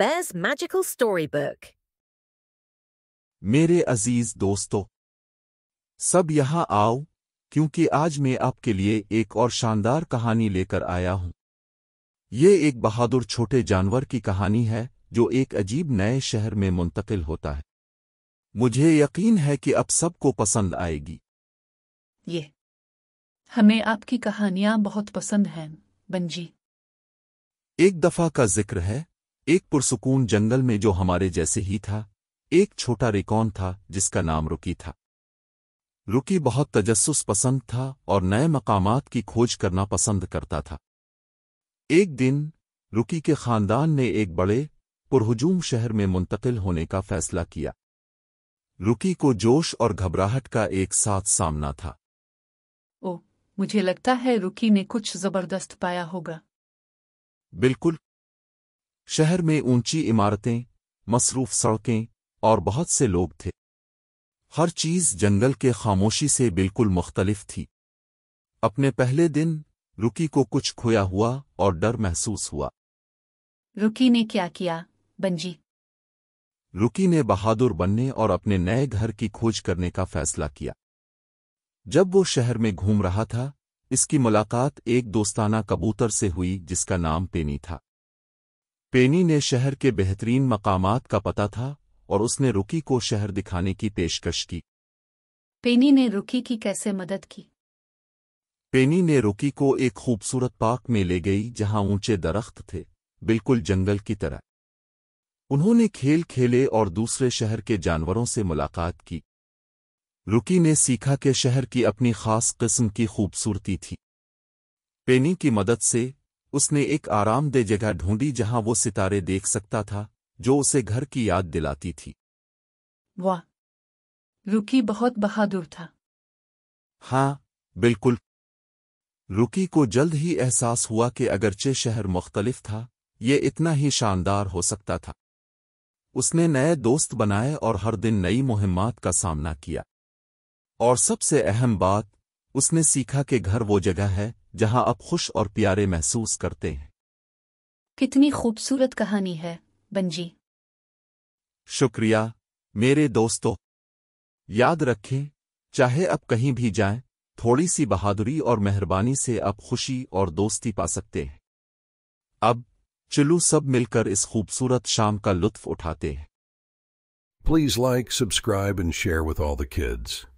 Bear's Magical Storybook. मेरे अजीज दोस्तों, सब यहाँ आओ क्योंकि आज मैं आपके लिए एक और शानदार कहानी लेकर आया हूँ। ये एक बहादुर छोटे जानवर की कहानी है जो एक अजीब नए शहर में मुंतकिल होता है। मुझे यकीन है कि अब सबको पसंद आएगी। हमें आपकी कहानियां बहुत पसंद हैं, बंजी। एक दफा का जिक्र है, एक पुरसुकून जंगल में जो हमारे जैसे ही था, एक छोटा रेकॉन था जिसका नाम रुकी था। रुकी बहुत तजस्सुस पसंद था और नए मकामात की खोज करना पसंद करता था। एक दिन रुकी के खानदान ने एक बड़े पुरहुजूम शहर में मुंतकिल होने का फैसला किया। रुकी को जोश और घबराहट का एक साथ सामना था। ओह, मुझे लगता है रुकी ने कुछ जबरदस्त पाया होगा। बिल्कुल। शहर में ऊंची इमारतें, मसरूफ सड़कें और बहुत से लोग थे। हर चीज जंगल के खामोशी से बिल्कुल मुख्तलिफ थी। अपने पहले दिन रुकी को कुछ खोया हुआ और डर महसूस हुआ। रुकी ने क्या किया, बंजी? रुकी ने बहादुर बनने और अपने नए घर की खोज करने का फैसला किया। जब वो शहर में घूम रहा था, इसकी मुलाकात एक दोस्ताना कबूतर से हुई जिसका नाम पेनी था। पेनी ने शहर के बेहतरीन मकामात का पता था और उसने रुकी को शहर दिखाने की पेशकश की। पेनी ने रुकी की कैसे मदद की? पेनी ने रुकी को एक खूबसूरत पार्क में ले गई जहां ऊंचे दरख्त थे, बिल्कुल जंगल की तरह। उन्होंने खेल खेले और दूसरे शहर के जानवरों से मुलाकात की। रुकी ने सीखा कि शहर की अपनी खास किस्म की खूबसूरती थी। पेनी की मदद से उसने एक आरामदेह जगह ढूंढी जहां वो सितारे देख सकता था, जो उसे घर की याद दिलाती थी। वाह, रुकी बहुत बहादुर था। हाँ, बिल्कुल। रुकी को जल्द ही एहसास हुआ कि अगरचे शहर मुख्तलिफ था, ये इतना ही शानदार हो सकता था। उसने नए दोस्त बनाए और हर दिन नई मुहिम्मात का सामना किया। और सबसे अहम बात, उसने सीखा कि घर वो जगह है जहां आप खुश और प्यारे महसूस करते हैं। कितनी खूबसूरत कहानी है, बंजी। शुक्रिया, मेरे दोस्तों। याद रखें, चाहे आप कहीं भी जाएं, थोड़ी सी बहादुरी और मेहरबानी से आप खुशी और दोस्ती पा सकते हैं। अब चलो सब मिलकर इस खूबसूरत शाम का लुत्फ उठाते हैं। Please like, subscribe, and share with all the kids.